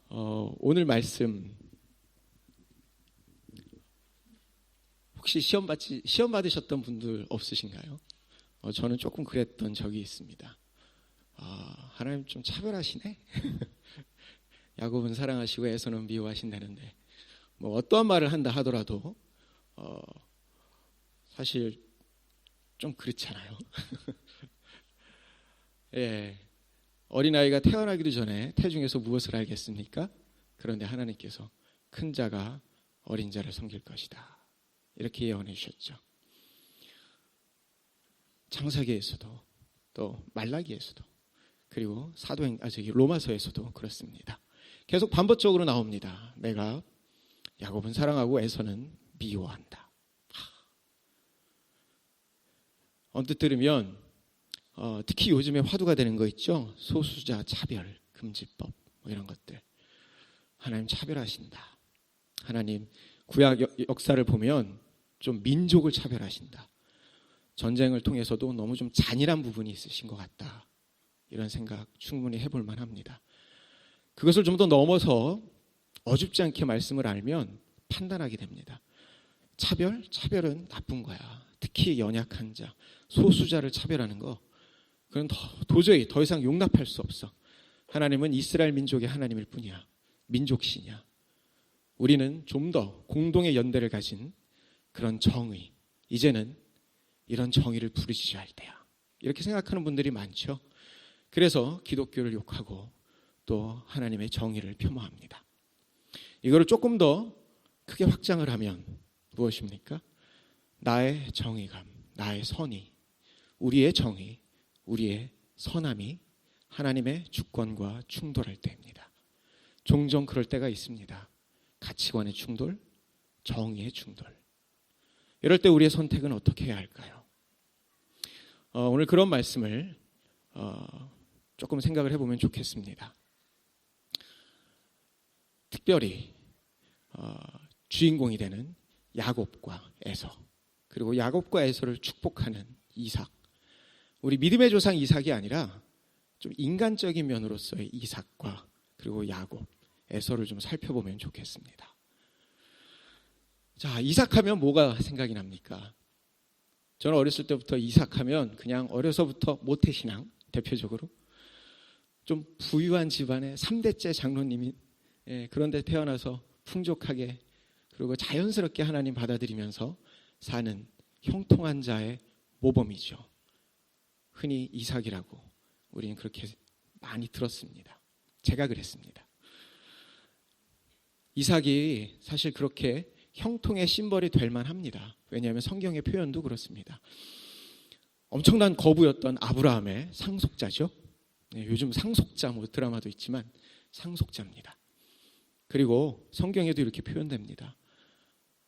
오늘 말씀 혹시 시험 받으셨던 분들 없으신가요? 저는 조금 그랬던 적이 있습니다. 하나님 좀 차별하시네. 야곱은 사랑하시고 에서는 미워하신다는데 뭐 어떠한 말을 한다 하더라도 사실 좀 그렇잖아요. 예, 어린아이가 태어나기도 전에 태중에서 무엇을 알겠습니까? 그런데 하나님께서 큰 자가 어린 자를 섬길 것이다, 이렇게 예언해 주셨죠. 창세기에서도 또 말라기에서도 그리고 로마서에서도 그렇습니다. 계속 반복적으로 나옵니다. 내가 야곱은 사랑하고 에서는 미워한다. 언뜻 들으면 특히 요즘에 화두가 되는 거 있죠. 소수자 차별 금지법 뭐 이런 것들. 하나님 차별하신다. 하나님 구약 역사를 보면 좀 민족을 차별하신다. 전쟁을 통해서도 너무 좀 잔인한 부분이 있으신 것 같다. 이런 생각 충분히 해볼 만합니다. 그것을 좀 더 넘어서 어줍지 않게 말씀을 알면 판단하게 됩니다. 차별은 나쁜 거야. 특히 연약한 자, 소수자를 차별하는 거, 그건 도저히 더 이상 용납할 수 없어. 하나님은 이스라엘 민족의 하나님일 뿐이야. 민족신이야. 우리는 좀 더 공동의 연대를 가진 그런 정의, 이제는 이런 정의를 부르짖어야 할 때야. 이렇게 생각하는 분들이 많죠. 그래서 기독교를 욕하고 또 하나님의 정의를 폄하합니다. 이거를 조금 더 크게 확장을 하면 무엇입니까? 나의 정의감, 나의 선의, 우리의 정의, 우리의 선함이 하나님의 주권과 충돌할 때입니다. 종종 그럴 때가 있습니다. 가치관의 충돌, 정의의 충돌. 이럴 때 우리의 선택은 어떻게 해야 할까요? 오늘 그런 말씀을 조금 생각을 해보면 좋겠습니다. 특별히 주인공이 되는 야곱과 에서, 그리고 야곱과 에서를 축복하는 이삭. 우리 믿음의 조상 이삭이 아니라 좀 인간적인 면으로서의 이삭과 그리고 야곱, 에서를 좀 살펴보면 좋겠습니다. 자, 이삭하면 뭐가 생각이 납니까? 저는 어렸을 때부터 이삭하면 그냥 어려서부터 모태신앙, 대표적으로 좀 부유한 집안의 3대째 장로님이, 그런데 태어나서 풍족하게 그리고 자연스럽게 하나님 받아들이면서 사는 형통한 자의 모범이죠. 흔히 이삭이라고 우리는 그렇게 많이 들었습니다. 제가 그랬습니다. 이삭이 사실 그렇게 형통의 심벌이 될 만합니다. 왜냐하면 성경의 표현도 그렇습니다. 엄청난 거부였던 아브라함의 상속자죠. 요즘 상속자 드라마도 있지만 상속자입니다. 그리고 성경에도 이렇게 표현됩니다.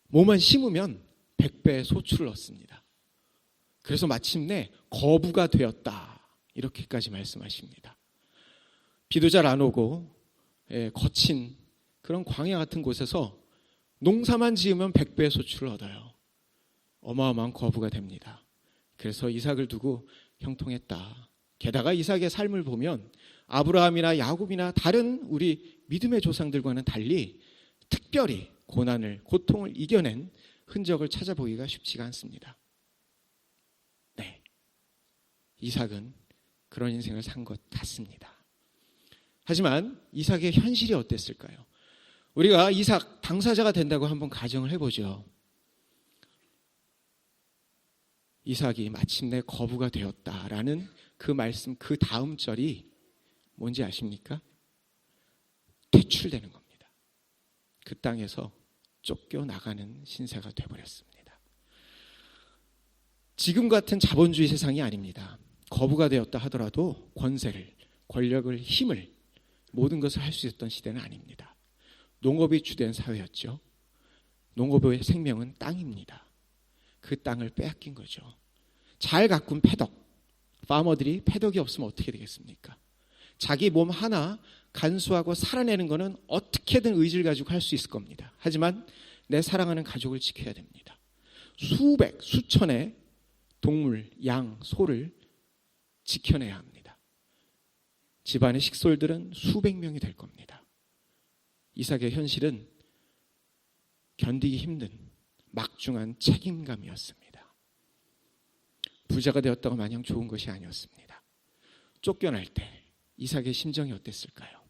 뭐만 심으면 100배의 소출을 얻습니다. 그래서 마침내 거부가 되었다, 이렇게까지 말씀하십니다. 비도 잘 안 오고 거친 그런 광야 같은 곳에서 농사만 지으면 100배의 소출을 얻어요. 어마어마한 거부가 됩니다. 그래서 이삭을 두고 형통했다. 게다가 이삭의 삶을 보면 아브라함이나 야곱이나 다른 우리 믿음의 조상들과는 달리 특별히 고통을 이겨낸 흔적을 찾아보기가 쉽지가 않습니다. 네, 이삭은 그런 인생을 산 것 같습니다. 하지만 이삭의 현실이 어땠을까요? 우리가 이삭 당사자가 된다고 한번 가정을 해보죠. 이삭이 마침내 거부가 되었다라는 그 말씀, 그 다음 절이 뭔지 아십니까? 퇴출되는 겁니다. 그 땅에서 쫓겨나가는 신세가 되어버렸습니다. 지금 같은 자본주의 세상이 아닙니다. 거부가 되었다 하더라도 권세를, 권력을, 힘을, 모든 것을 할 수 있었던 시대는 아닙니다. 농업이 주된 사회였죠. 농업의 생명은 땅입니다. 그 땅을 빼앗긴 거죠. 잘 가꾼 패덕, 파머들이 패덕이 없으면 어떻게 되겠습니까? 자기 몸 하나 간수하고 살아내는 것은 어떻게든 의지를 가지고 할 수 있을 겁니다. 하지만 내 사랑하는 가족을 지켜야 됩니다. 수백, 수천의 동물, 양, 소를 지켜내야 합니다. 집안의 식솔들은 수백 명이 될 겁니다. 이삭의 현실은 견디기 힘든 막중한 책임감이었습니다. 부자가 되었다고 마냥 좋은 것이 아니었습니다. 쫓겨날 때 이삭의 심정이 어땠을까요?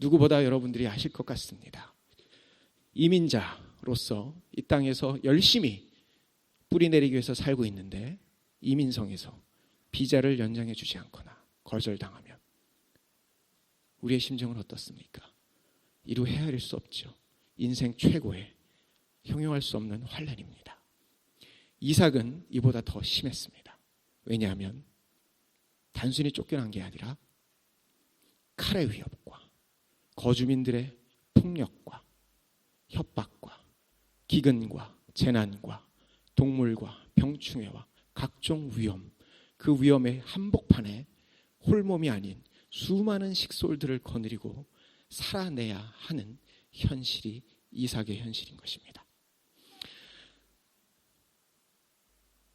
누구보다 여러분들이 아실 것 같습니다. 이민자로서 이 땅에서 열심히 뿌리 내리기 위해서 살고 있는데 이민성에서 비자를 연장해 주지 않거나 거절당하면 우리의 심정은 어떻습니까? 이루 헤아릴 수 없죠. 인생 최고의 형용할 수 없는 환난입니다. 이삭은 이보다 더 심했습니다. 왜냐하면 단순히 쫓겨난 게 아니라 칼의 위협과 거주민들의 폭력과 협박과 기근과 재난과 동물과 병충해와 각종 위험, 그 위험의 한복판에 홀몸이 아닌 수많은 식솔들을 거느리고 살아내야 하는 현실이 이삭의 현실인 것입니다.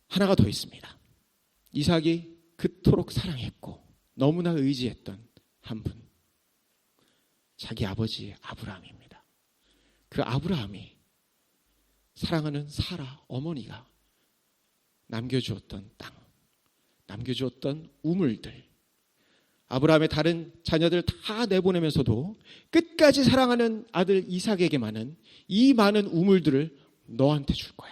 하나가 더 있습니다. 이삭이 그토록 사랑했고 너무나 의지했던 한 분, 자기 아버지 아브라함입니다. 그 아브라함이 사랑하는 사라 어머니가 남겨주었던 땅, 남겨주었던 우물들, 아브라함의 다른 자녀들 다 내보내면서도 끝까지 사랑하는 아들 이삭에게만은 이 많은 우물들을 너한테 줄 거야.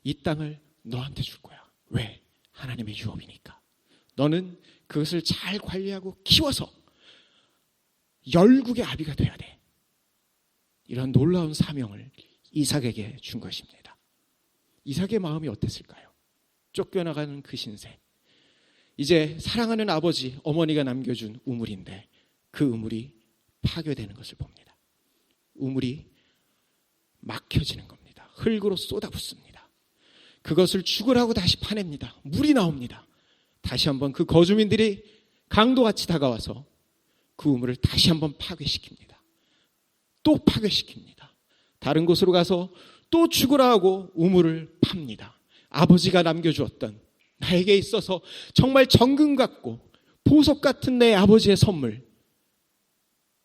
이 땅을 너한테 줄 거야. 왜? 하나님의 유업이니까. 너는 그것을 잘 관리하고 키워서 열국의 아비가 돼야 돼. 이런 놀라운 사명을 이삭에게 준 것입니다. 이삭의 마음이 어땠을까요? 쫓겨나가는 그 신세. 이제 사랑하는 아버지, 어머니가 남겨준 우물인데 그 우물이 파괴되는 것을 봅니다. 우물이 막혀지는 겁니다. 흙으로 쏟아붓습니다. 그것을 죽으라고 다시 파냅니다. 물이 나옵니다. 다시 한번 그 거주민들이 강도같이 다가와서 그 우물을 다시 한번 파괴시킵니다. 또 파괴시킵니다. 다른 곳으로 가서 또 죽으라 하고 우물을 팝니다. 아버지가 남겨주었던 나에게 있어서 정말 정금 같고 보석 같은 내 아버지의 선물.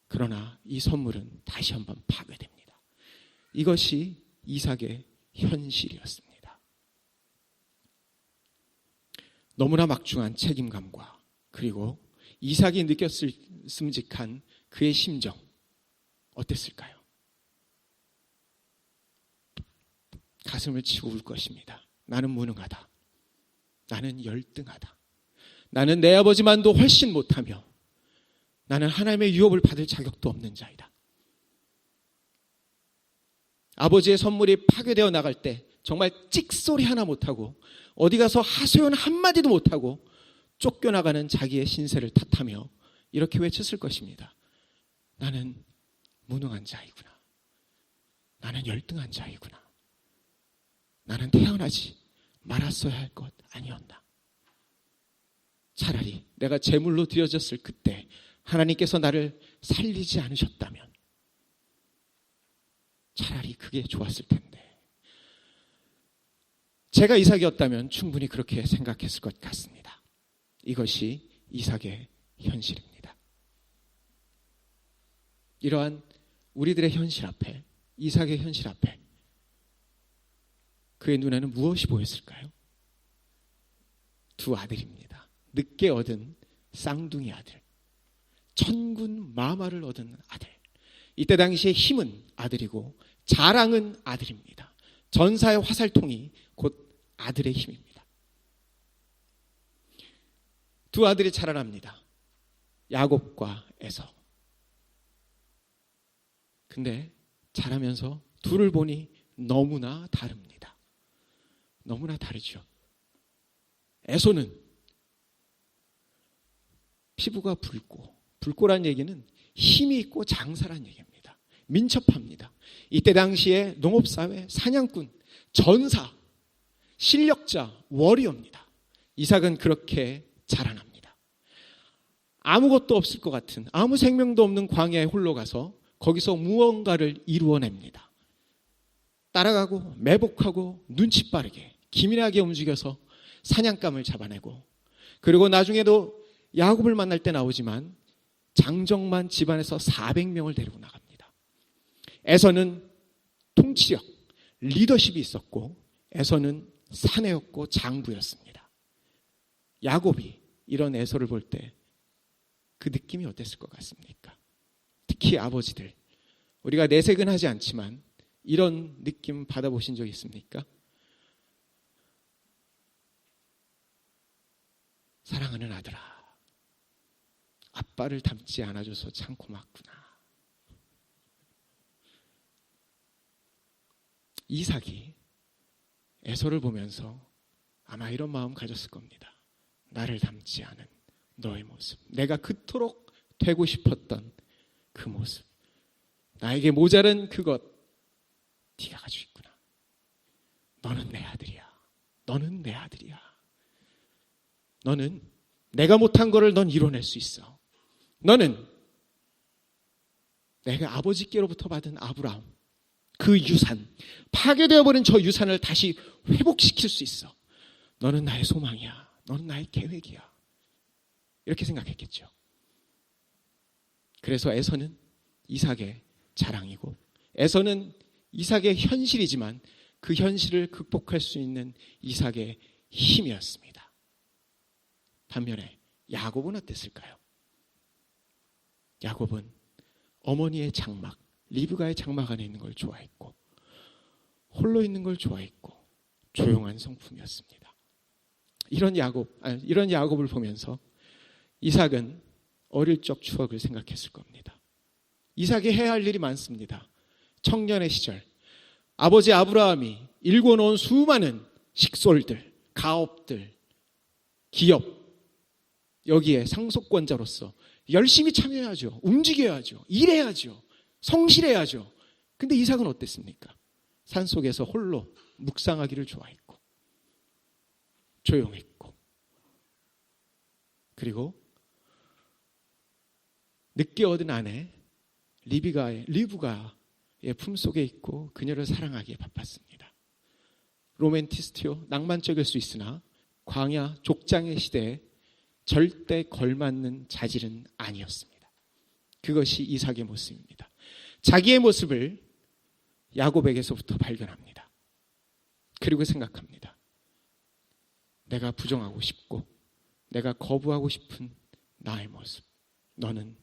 그러나 이 선물은 다시 한번 파괴됩니다. 이것이 이삭의 현실이었습니다. 너무나 막중한 책임감과 그리고 이삭이 느꼈을 씀직한 그의 심정 어땠을까요? 가슴을 치고 울 것입니다. 나는 무능하다. 나는 열등하다. 나는 내 아버지만도 훨씬 못하며 나는 하나님의 유업을 받을 자격도 없는 자이다. 아버지의 선물이 파괴되어 나갈 때 정말 찍소리 하나 못하고 어디 가서 하소연 한마디도 못하고 쫓겨나가는 자기의 신세를 탓하며 이렇게 외쳤을 것입니다. 나는 무능한 자이구나. 나는 열등한 자이구나. 나는 태어나지 말았어야 할 것 아니었나. 차라리 내가 제물로 드려졌을 그때 하나님께서 나를 살리지 않으셨다면 차라리 그게 좋았을 텐데. 제가 이삭이었다면 충분히 그렇게 생각했을 것 같습니다. 이것이 이삭의 현실입니다. 이러한 우리들의 현실 앞에, 이삭의 현실 앞에 그의 눈에는 무엇이 보였을까요? 두 아들입니다. 늦게 얻은 쌍둥이 아들, 천군 마마를 얻은 아들. 이때 당시에 힘은 아들이고 자랑은 아들입니다. 전사의 화살통이 곧 아들의 힘입니다. 두 아들이 자라납니다. 야곱과 에서. 근데 자라면서 둘을 보니 너무나 다릅니다. 너무나 다르죠. 에서는 피부가 붉고, 붉고란 얘기는 힘이 있고 장사란 얘기입니다. 민첩합니다. 이때 당시에 농업사회, 사냥꾼, 전사, 실력자, 워리어입니다. 이삭은 그렇게 자라납니다. 아무것도 없을 것 같은, 아무 생명도 없는 광야에 홀로 가서 거기서 무언가를 이루어냅니다. 따라가고 매복하고 눈치 빠르게 기민하게 움직여서 사냥감을 잡아내고, 그리고 나중에도 야곱을 만날 때 나오지만 장정만 집안에서 400명을 데리고 나갑니다. 에서는 통치력, 리더십이 있었고 에서는 사내였고 장부였습니다. 야곱이 이런 에서를 볼 때 그 느낌이 어땠을 것 같습니까? 특히 아버지들, 우리가 내색은 하지 않지만 이런 느낌 받아보신 적 있습니까? 사랑하는 아들아, 아빠를 닮지 않아줘서 참 고맙구나. 이삭이 에서를 보면서 아마 이런 마음 가졌을 겁니다. 나를 닮지 않은 너의 모습, 내가 그토록 되고 싶었던 그 모습, 나에게 모자란 그것 네가 가지고 있구나. 너는 내 아들이야. 너는 내 아들이야. 너는 내가 못한 거를 넌 이뤄낼 수 있어. 너는 내가 아버지께로부터 받은 아브라함, 그 유산, 파괴되어버린 저 유산을 다시 회복시킬 수 있어. 너는 나의 소망이야. 너는 나의 계획이야. 이렇게 생각했겠죠. 그래서 에서는 이삭의 자랑이고, 에서는 이삭의 현실이지만 그 현실을 극복할 수 있는 이삭의 힘이었습니다. 반면에 야곱은 어땠을까요? 야곱은 어머니의 장막, 리브가의 장막 안에 있는 걸 좋아했고, 홀로 있는 걸 좋아했고, 조용한 성품이었습니다. 이런 야곱을 보면서 이삭은 어릴 적 추억을 생각했을 겁니다. 이삭이 해야 할 일이 많습니다. 청년의 시절, 아버지 아브라함이 일궈놓은 수많은 식솔들, 가업들, 기업, 여기에 상속권자로서 열심히 참여해야죠. 움직여야죠. 일해야죠. 성실해야죠. 근데 이삭은 어땠습니까? 산속에서 홀로 묵상하기를 좋아했고, 조용했고, 그리고 늦게 얻은 아내 리브가의 품속에 있고 그녀를 사랑하기에 바빴습니다. 로맨티스트요, 낭만적일 수 있으나 광야 족장의 시대에 절대 걸맞는 자질은 아니었습니다. 그것이 이삭의 모습입니다. 자기의 모습을 야곱에게서부터 발견합니다. 그리고 생각합니다. 내가 부정하고 싶고 내가 거부하고 싶은 나의 모습, 너는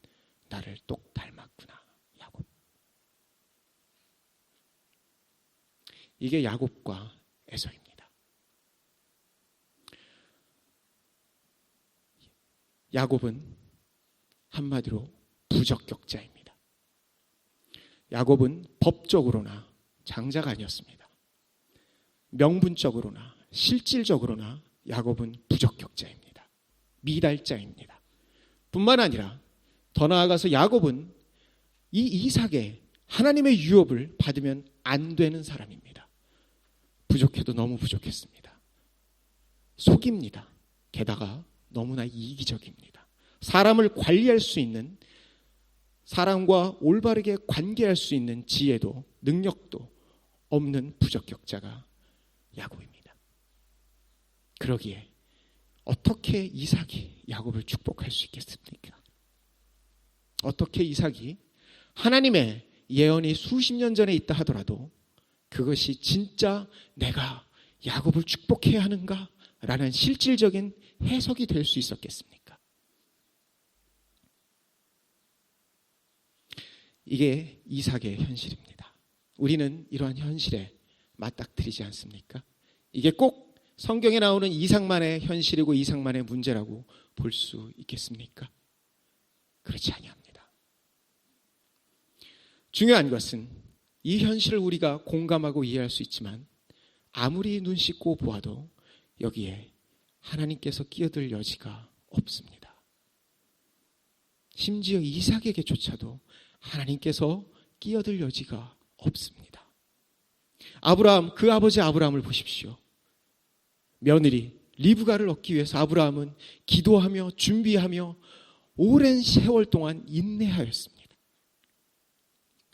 나를 똑 닮았구나, 야곱. 이게 야곱과 에서입니다. 야곱은 한마디로 부적격자입니다. 야곱은 법적으로나 장자가 아니었습니다. 명분적으로나 실질적으로나 야곱은 부적격자입니다. 미달자입니다. 뿐만 아니라 더 나아가서 야곱은 이 이삭의 하나님의 유업을 받으면 안 되는 사람입니다. 부족해도 너무 부족했습니다. 속입니다. 게다가 너무나 이기적입니다. 사람을 관리할 수 있는, 사람과 올바르게 관계할 수 있는 지혜도 능력도 없는 부적격자가 야곱입니다. 그러기에 어떻게 이삭이 야곱을 축복할 수 있겠습니까? 어떻게 이삭이 하나님의 예언이 수십 년 전에 있다 하더라도 그것이 진짜 내가 야곱을 축복해야 하는가? 라는 실질적인 해석이 될 수 있었겠습니까? 이게 이삭의 현실입니다. 우리는 이러한 현실에 맞닥뜨리지 않습니까? 이게 꼭 성경에 나오는 이삭만의 현실이고 이삭만의 문제라고 볼 수 있겠습니까? 그렇지 아니합니다. 중요한 것은 이 현실을 우리가 공감하고 이해할 수 있지만 아무리 눈 씻고 보아도 여기에 하나님께서 끼어들 여지가 없습니다. 심지어 이삭에게조차도 하나님께서 끼어들 여지가 없습니다. 아브라함, 그 아버지 아브라함을 보십시오. 며느리 리브가를 얻기 위해서 아브라함은 기도하며 준비하며 오랜 세월 동안 인내하였습니다.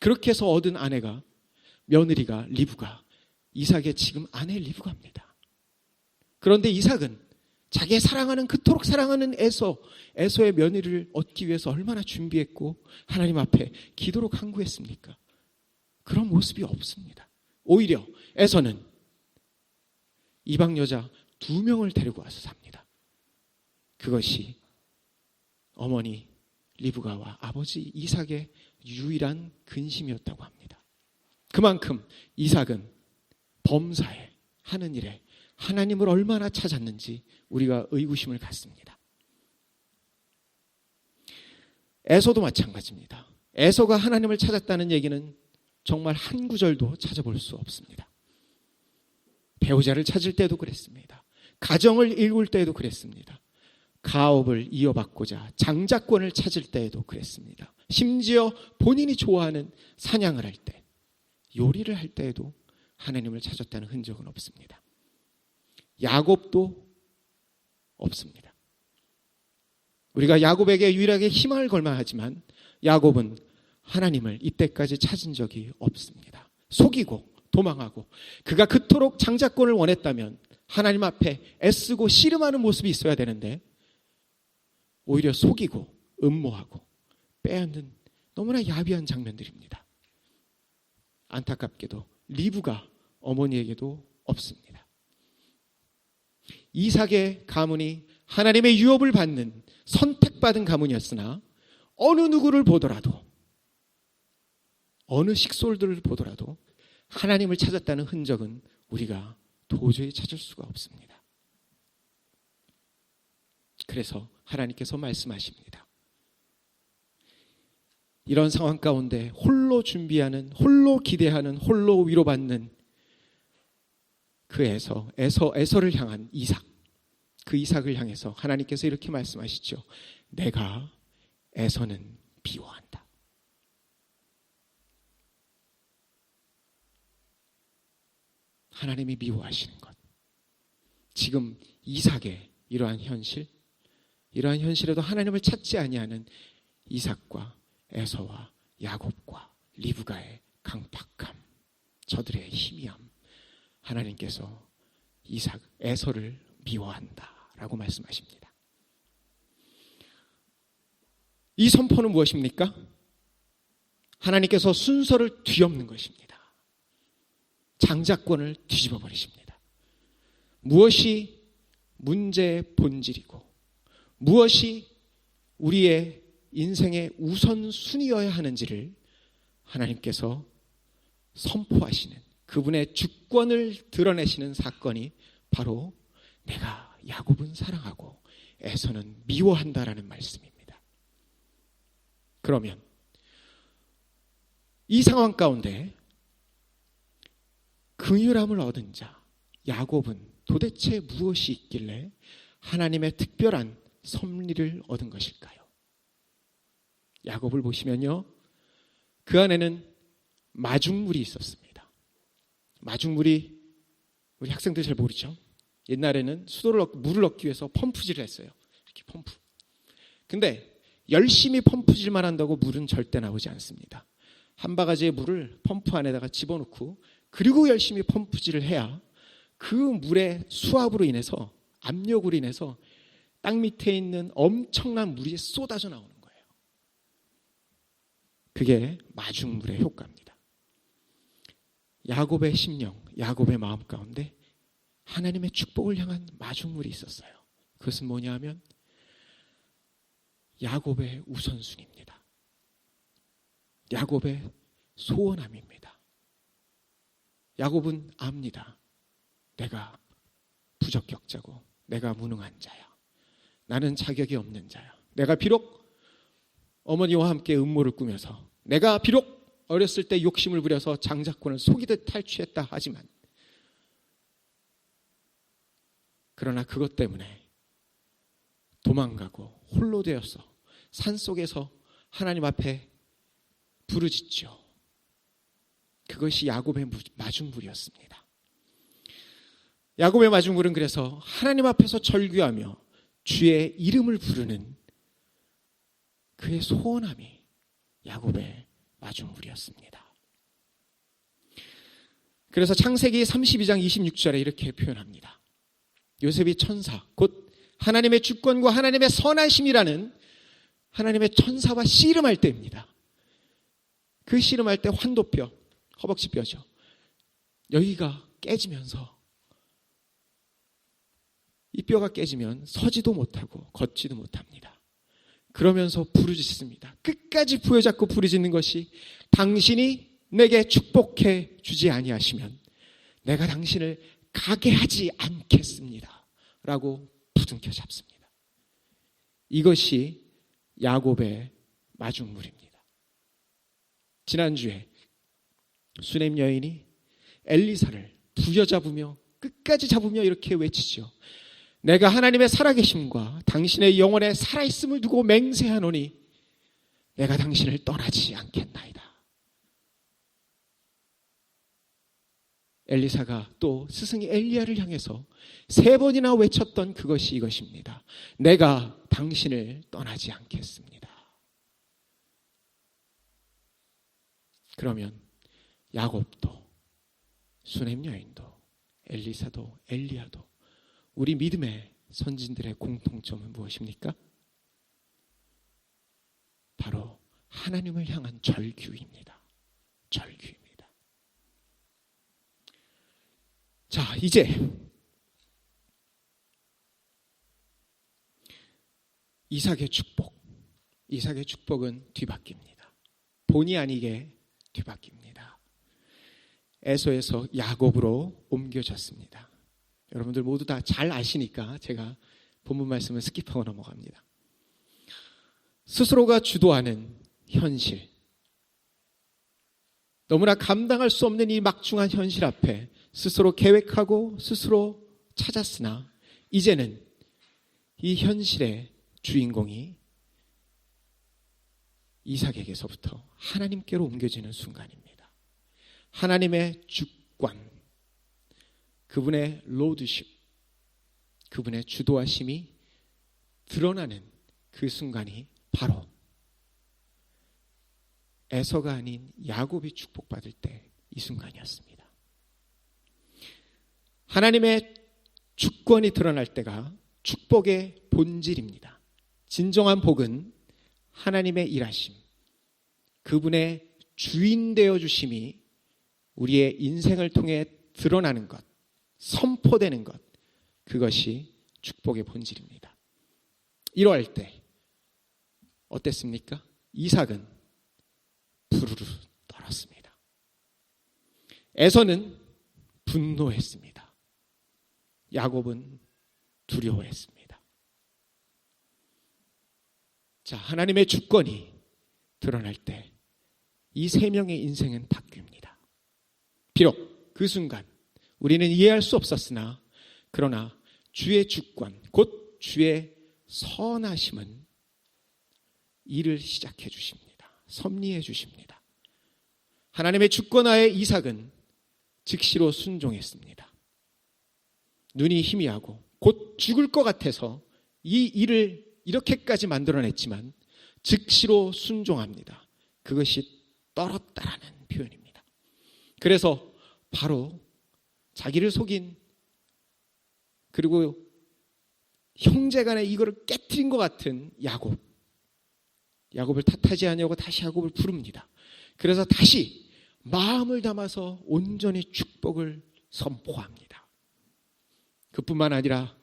그렇게 해서 얻은 아내가, 며느리가 리브가, 이삭의 지금 아내 리브가입니다. 그런데 이삭은 자기의 사랑하는 그토록 사랑하는 에서의 며느리를 얻기 위해서 얼마나 준비했고 하나님 앞에 기도로 간구했습니까? 그런 모습이 없습니다. 오히려 에서는 이방 여자 2명을 데리고 와서 삽니다. 그것이 어머니 리브가와 아버지 이삭의 유일한 근심이었다고 합니다. 그만큼 이삭은 범사에 하는 일에 하나님을 얼마나 찾았는지 우리가 의구심을 갖습니다. 에서도 마찬가지입니다. 에서가 하나님을 찾았다는 얘기는 정말 한 구절도 찾아볼 수 없습니다. 배우자를 찾을 때도 그랬습니다. 가정을 일굴 때에도 그랬습니다. 가업을 이어받고자 장자권을 찾을 때에도 그랬습니다. 심지어 본인이 좋아하는 사냥을 할 때, 요리를 할 때에도 하나님을 찾았다는 흔적은 없습니다. 야곱도 없습니다. 우리가 야곱에게 유일하게 희망을 걸만하지만 야곱은 하나님을 이때까지 찾은 적이 없습니다. 속이고 도망하고 그가 그토록 장자권을 원했다면 하나님 앞에 애쓰고 씨름하는 모습이 있어야 되는데 오히려 속이고 음모하고 빼앗는 너무나 야비한 장면들입니다. 안타깝게도 리브가 어머니에게도 없습니다. 이삭의 가문이 하나님의 유업을 받는 선택받은 가문이었으나 어느 누구를 보더라도 어느 식솔들을 보더라도 하나님을 찾았다는 흔적은 우리가 도저히 찾을 수가 없습니다. 그래서 하나님께서 말씀하십니다. 이런 상황 가운데 홀로 준비하는, 홀로 기대하는, 홀로 위로받는 그 에서를 향한 이삭, 그 이삭을 향해서 하나님께서 이렇게 말씀하시죠. 내가 에서는 미워한다. 하나님이 미워하시는 것. 지금 이삭의 이러한 현실에도 하나님을 찾지 아니하는 이삭과 에서와 야곱과 리브가의 강팍함, 저들의 희미함, 하나님께서 에서를 미워한다라고 말씀하십니다. 이 선포는 무엇입니까? 하나님께서 순서를 뒤엎는 것입니다. 장자권을 뒤집어 버리십니다. 무엇이 문제의 본질이고 무엇이 우리의 인생의 우선순위여야 하는지를 하나님께서 선포하시는 그분의 주권을 드러내시는 사건이 바로 내가 야곱은 사랑하고 에서는 미워한다라는 말씀입니다. 그러면 이 상황 가운데 긍휼함을 얻은 자 야곱은 도대체 무엇이 있길래 하나님의 특별한 섭리를 얻은 것일까요? 야곱을 보시면요, 그 안에는 마중물이 있었습니다. 마중물이 우리 학생들 잘 모르죠? 옛날에는 물을 얻기 위해서 펌프질을 했어요. 이렇게 펌프. 근데 열심히 펌프질만 한다고 물은 절대 나오지 않습니다. 한 바가지의 물을 펌프 안에다가 집어넣고 그리고 열심히 펌프질을 해야 그 물의 수압으로 인해서, 압력으로 인해서 땅 밑에 있는 엄청난 물이 쏟아져 나오는 거예요. 그게 마중물의 효과입니다. 야곱의 심령, 야곱의 마음 가운데 하나님의 축복을 향한 마중물이 있었어요. 그것은 뭐냐 하면 야곱의 우선순위입니다. 야곱의 소원함입니다. 야곱은 압니다. 내가 부적격자고 내가 무능한 자야. 나는 자격이 없는 자야. 내가 비록 어머니와 함께 음모를 꾸며서, 내가 비록 어렸을 때 욕심을 부려서 장자권을 속이듯 탈취했다 하지만, 그러나 그것 때문에 도망가고 홀로 되어서 산속에서 하나님 앞에 부르짖죠. 그것이 야곱의 마중물이었습니다. 야곱의 마중물은 그래서 하나님 앞에서 절규하며 주의 이름을 부르는 그의 소원함이 야곱의 마중물이었습니다. 그래서 창세기 32장 26절에 이렇게 표현합니다. 요셉이 천사, 곧 하나님의 주권과 하나님의 선하심이라는 하나님의 천사와 씨름할 때입니다. 그 씨름할 때 환도뼈, 허벅지 뼈죠. 여기가 깨지면서 이 뼈가 깨지면 서지도 못하고 걷지도 못합니다. 그러면서 부르짖습니다. 끝까지 부여잡고 부르짖는 것이 당신이 내게 축복해 주지 아니하시면 내가 당신을 가게 하지 않겠습니다. 라고 부둥켜 잡습니다. 이것이 야곱의 마중물입니다. 지난주에 수넴 여인이 엘리사를 부여잡으며 끝까지 잡으며 이렇게 외치죠. 내가 하나님의 살아계심과 당신의 영혼의 살아있음을 두고 맹세하노니 내가 당신을 떠나지 않겠나이다. 엘리사가 또 스승이 엘리야를 향해서 3번이나 외쳤던 그것이 이것입니다. 내가 당신을 떠나지 않겠습니다. 그러면 야곱도 수넴 여인도 엘리사도 엘리야도 우리 믿음의 선진들의 공통점은 무엇입니까? 바로 하나님을 향한 절규입니다. 절규입니다. 자, 이제 이삭의 축복. 이삭의 축복은 뒤바뀝니다. 본의 아니게 뒤바뀝니다. 에서에서 야곱으로 옮겨졌습니다. 여러분들 모두 다 잘 아시니까 제가 본문 말씀을 스킵하고 넘어갑니다. 스스로가 주도하는 현실, 너무나 감당할 수 없는 이 막중한 현실 앞에 스스로 계획하고 스스로 찾았으나 이제는 이 현실의 주인공이 이삭에게서부터 하나님께로 옮겨지는 순간입니다. 하나님의 주권, 그분의 로드십, 그분의 주도하심이 드러나는 그 순간이 바로 에서가 아닌 야곱이 축복받을 때 이 순간이었습니다. 하나님의 주권이 드러날 때가 축복의 본질입니다. 진정한 복은 하나님의 일하심, 그분의 주인 되어 주심이 우리의 인생을 통해 드러나는 것, 선포되는 것, 그것이 축복의 본질입니다. 이러할 때 어땠습니까? 이삭은 부르르 떨었습니다. 에서는 분노했습니다. 야곱은 두려워했습니다. 자, 하나님의 주권이 드러날 때 이 3명의 인생은 바뀝니다. 비록 그 순간 우리는 이해할 수 없었으나 그러나 주의 주권, 곧 주의 선하심은 일을 시작해 주십니다. 섭리해 주십니다. 하나님의 주권하에 이삭은 즉시로 순종했습니다. 눈이 희미하고 곧 죽을 것 같아서 이 일을 이렇게까지 만들어냈지만 즉시로 순종합니다. 그것이 떨었다라는 표현입니다. 그래서 바로 자기를 속인, 그리고 형제간에 이거를 깨트린 것 같은 야곱을 탓하지 아니하고 다시 야곱을 부릅니다. 그래서 다시 마음을 담아서 온전히 축복을 선포합니다. 그뿐만 아니라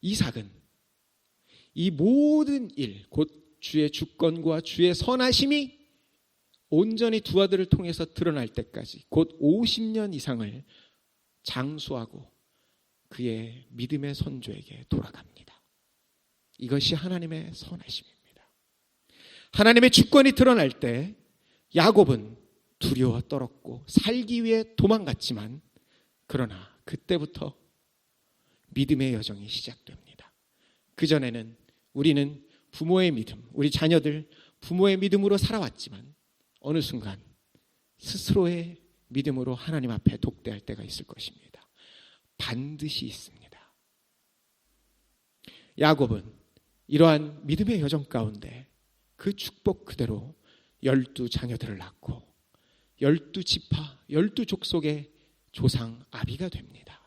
이삭은 이 모든 일, 곧 주의 주권과 주의 선하심이 온전히 두 아들을 통해서 드러날 때까지 곧 50년 이상을 장수하고 그의 믿음의 선조에게 돌아갑니다. 이것이 하나님의 선하심입니다. 하나님의 주권이 드러날 때 야곱은 두려워 떨었고 살기 위해 도망갔지만 그러나 그때부터 믿음의 여정이 시작됩니다. 그전에는 우리는 부모의 믿음, 우리 자녀들 부모의 믿음으로 살아왔지만 어느 순간 스스로의 믿음으로 하나님 앞에 독대할 때가 있을 것입니다. 반드시 있습니다. 야곱은 이러한 믿음의 여정 가운데 그 축복 그대로 12자녀들을 낳고 12지파, 12족속의 조상 아비가 됩니다.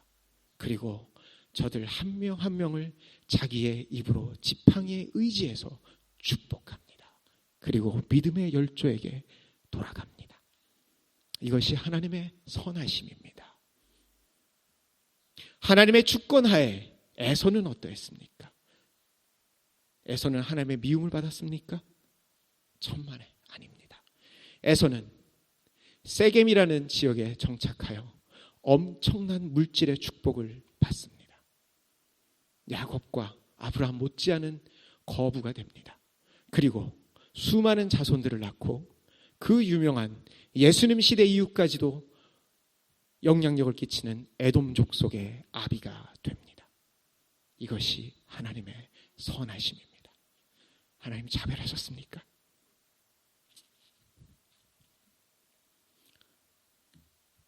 그리고 저들 한 명 한 명을 자기의 입으로 지팡이에 의지해서 축복합니다. 그리고 믿음의 열조에게 돌아갑니다. 이것이 하나님의 선하심입니다. 하나님의 주권하에 에서는 어떠했습니까? 에서는 하나님의 미움을 받았습니까? 천만에 아닙니다. 에서는 세겜이라는 지역에 정착하여 엄청난 물질의 축복을 받습니다. 야곱과 아브라함 못지않은 거부가 됩니다. 그리고 수많은 자손들을 낳고 그 유명한 예수님 시대 이후까지도 영향력을 끼치는 에돔족 속의 아비가 됩니다. 이것이 하나님의 선하심입니다. 하나님 차별하셨습니까?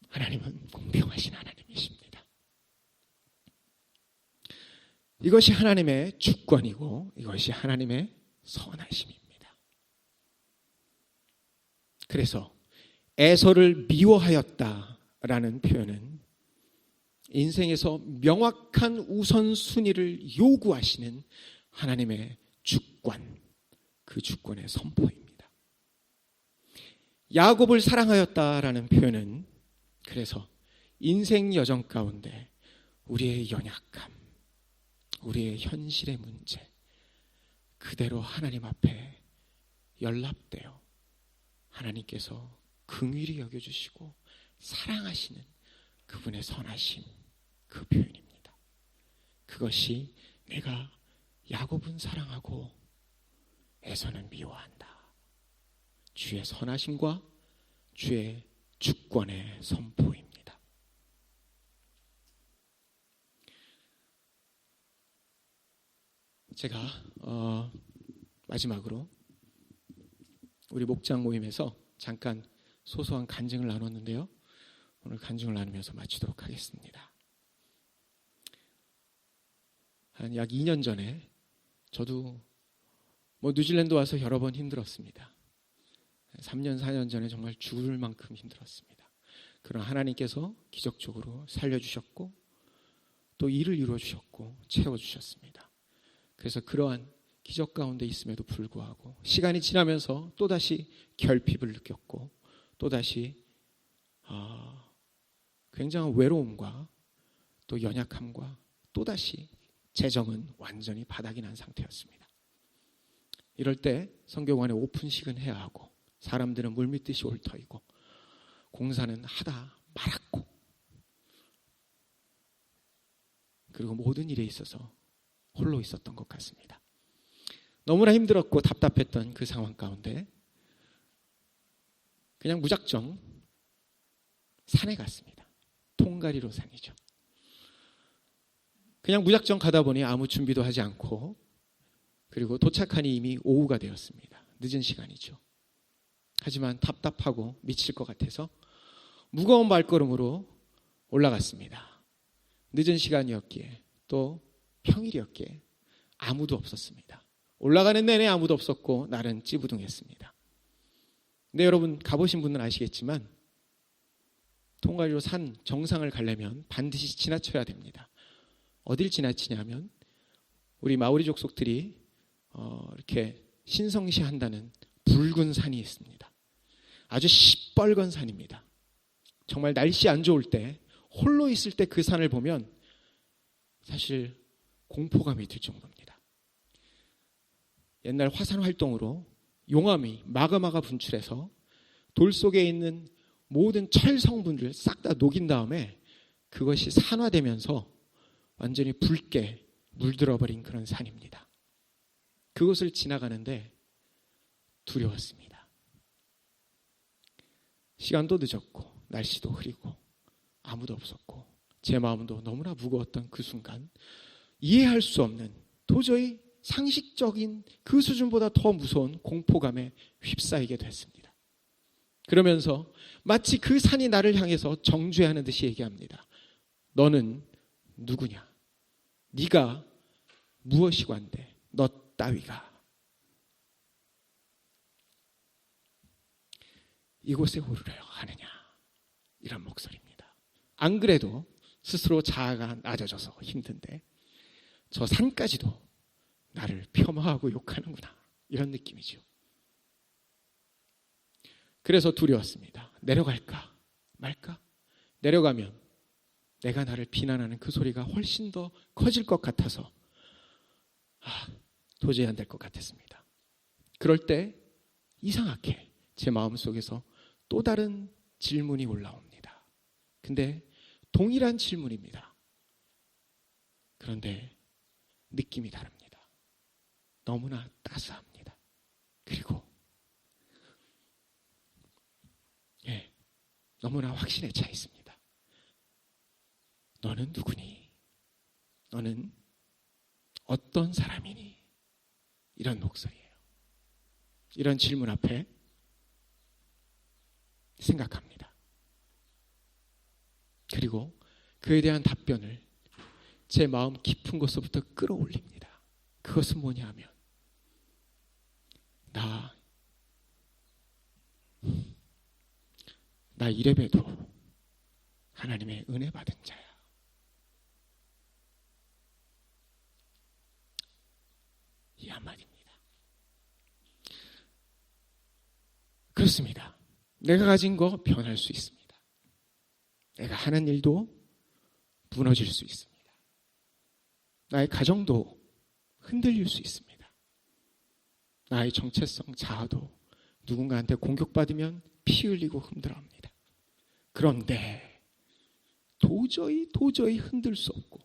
하나님은 공평하신 하나님이십니다. 이것이 하나님의 주권이고 이것이 하나님의 선하심입니다. 그래서 에서를 미워하였다라는 표현은 인생에서 명확한 우선순위를 요구하시는 하나님의 주권, 그 주권의 선포입니다. 야곱을 사랑하였다라는 표현은 그래서 인생 여정 가운데 우리의 연약함, 우리의 현실의 문제 그대로 하나님 앞에 연락되어 하나님께서 긍휼히 여겨주시고 사랑하시는 그분의 선하심, 그 표현입니다. 그것이 내가 야곱은 사랑하고 에서는 미워한다. 주의 선하심과 주의 주권의 선포입니다. 제가 마지막으로 우리 목장 모임에서 잠깐 소소한 간증을 나눴는데요. 오늘 간증을 나누면서 마치도록 하겠습니다. 한 약 2년 전에 저도 뉴질랜드 와서 여러 번 힘들었습니다. 3년, 4년 전에 정말 죽을 만큼 힘들었습니다. 그러나 하나님께서 기적적으로 살려주셨고 또 일을 이루어주셨고 채워주셨습니다. 그래서 그러한 기적 가운데 있음에도 불구하고 시간이 지나면서 또다시 결핍을 느꼈고 또다시 굉장한 외로움과 또 연약함과 또다시 재정은 완전히 바닥이 난 상태였습니다. 이럴 때 성교관에 오픈식은 해야 하고 사람들은 물밀듯이 옳터이고 공사는 하다 말았고 그리고 모든 일에 있어서 홀로 있었던 것 같습니다. 너무나 힘들었고 답답했던 그 상황 가운데 그냥 무작정 산에 갔습니다. 통가리로 산이죠. 그냥 무작정 가다 보니 아무 준비도 하지 않고 그리고 도착하니 이미 오후가 되었습니다. 늦은 시간이죠. 하지만 답답하고 미칠 것 같아서 무거운 발걸음으로 올라갔습니다. 늦은 시간이었기에 또 평일이었기에 아무도 없었습니다. 올라가는 내내 아무도 없었고 날은 찌부둥했습니다. 근데 여러분 가보신 분은 아시겠지만 통가리로 산 정상을 가려면 반드시 지나쳐야 됩니다. 어딜 지나치냐면 우리 마오리 족속들이 이렇게 신성시한다는 붉은 산이 있습니다. 아주 시뻘건 산입니다. 정말 날씨 안 좋을 때 홀로 있을 때 그 산을 보면 사실 공포감이 들 정도입니다. 옛날 화산 활동으로 용암이 마그마가 분출해서 돌 속에 있는 모든 철 성분을 싹 다 녹인 다음에 그것이 산화되면서 완전히 붉게 물들어버린 그런 산입니다. 그곳을 지나가는데 두려웠습니다. 시간도 늦었고 날씨도 흐리고 아무도 없었고 제 마음도 너무나 무거웠던 그 순간 이해할 수 없는 도저히 상식적인 그 수준보다 더 무서운 공포감에 휩싸이게 됐습니다. 그러면서 마치 그 산이 나를 향해서 정죄하는 듯이 얘기합니다. 너는 누구냐? 네가 무엇이관데 너 따위가 이곳에 오르려 하느냐? 이런 목소리입니다. 안 그래도 스스로 자아가 낮아져서 힘든데 저 산까지도 나를 폄하하고 욕하는구나. 이런 느낌이죠. 그래서 두려웠습니다. 내려갈까 말까? 내려가면 내가 나를 비난하는 그 소리가 훨씬 더 커질 것 같아서 도저히 안 될 것 같았습니다. 그럴 때 이상하게 제 마음속에서 또 다른 질문이 올라옵니다. 근데 동일한 질문입니다. 그런데 느낌이 다릅니다. 너무나 따스합니다. 그리고 너무나 확신에 차 있습니다. 너는 누구니? 너는 어떤 사람이니? 이런 목소리예요. 이런 질문 앞에 생각합니다. 그리고 그에 대한 답변을 제 마음 깊은 곳서부터 끌어올립니다. 그것은 뭐냐 하면 나 이래봬도 하나님의 은혜 받은 자야. 이 한마디입니다. 그렇습니다. 내가 가진 거 변할 수 있습니다. 내가 하는 일도 무너질 수 있습니다. 나의 가정도 흔들릴 수 있습니다. 나의 정체성, 자아도 누군가한테 공격받으면 피 흘리고 힘들어합니다. 그런데 도저히 흔들 수 없고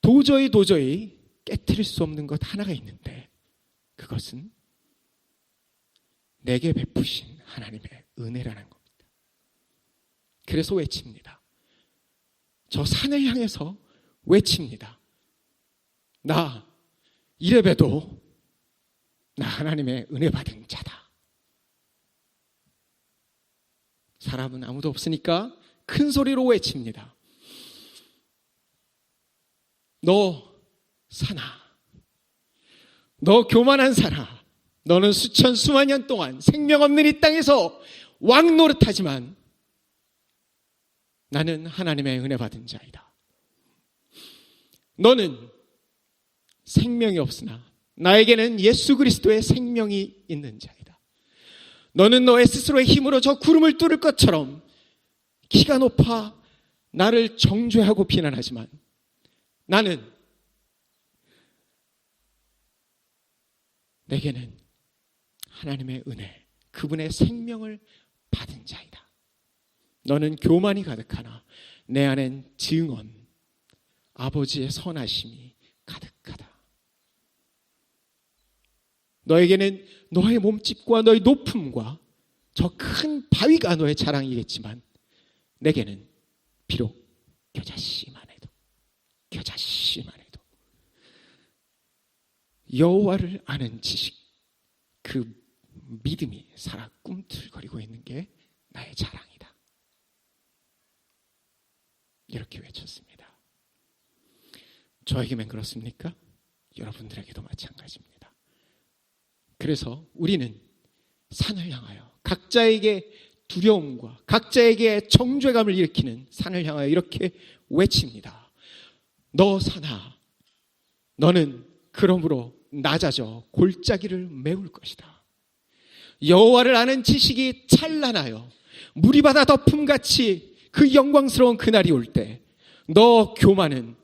도저히 깨트릴 수 없는 것 하나가 있는데 그것은 내게 베푸신 하나님의 은혜라는 겁니다. 그래서 외칩니다. 저 산을 향해서 외칩니다. 나 이래봬도 나 하나님의 은혜 받은 자다. 사람은 아무도 없으니까 큰 소리로 외칩니다. 너 사나. 너 교만한 사나. 너는 수천 수만 년 동안 생명 없는 이 땅에서 왕 노릇하지만 나는 하나님의 은혜 받은 자이다. 너는 생명이 없으나 나에게는 예수 그리스도의 생명이 있는 자이다. 너는 너의 스스로의 힘으로 저 구름을 뚫을 것처럼 키가 높아 나를 정죄하고 비난하지만 내게는 하나님의 은혜, 그분의 생명을 받은 자이다. 너는 교만이 가득하나 내 안엔 증언, 아버지의 선하심이 가득하다. 너에게는 너의 몸집과 너의 높음과 저 큰 바위가 너의 자랑이겠지만 내게는 비록 겨자씨만 해도 여호와를 아는 지식, 그 믿음이 살아 꿈틀거리고 있는 게 나의 자랑이다. 이렇게 외쳤습니다. 저에게만 그렇습니까? 여러분들에게도 마찬가지입니다. 그래서 우리는 산을 향하여 각자에게 두려움과 각자에게 정죄감을 일으키는 산을 향하여 이렇게 외칩니다. 너 산아, 너는 그러므로 낮아져 골짜기를 메울 것이다. 여호와를 아는 지식이 찬란하여 무리바다 덮음같이 그 영광스러운 그날이 올 때 너 교만은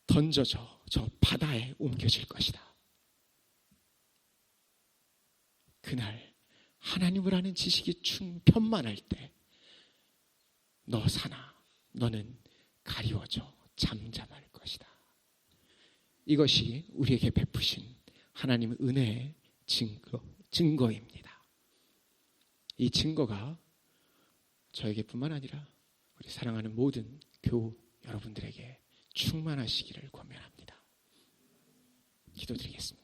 던져져 저 바다에 옮겨질 것이다. 그날 하나님을 아는 지식이 충편만할 때 너 사나 너는 가리워져 잠잠할 것이다. 이것이 우리에게 베푸신 하나님의 은혜의 증거입니다. 이 증거가 저에게뿐만 아니라 우리 사랑하는 모든 교우 여러분들에게 충만하시기를 권면합니다. 기도드리겠습니다.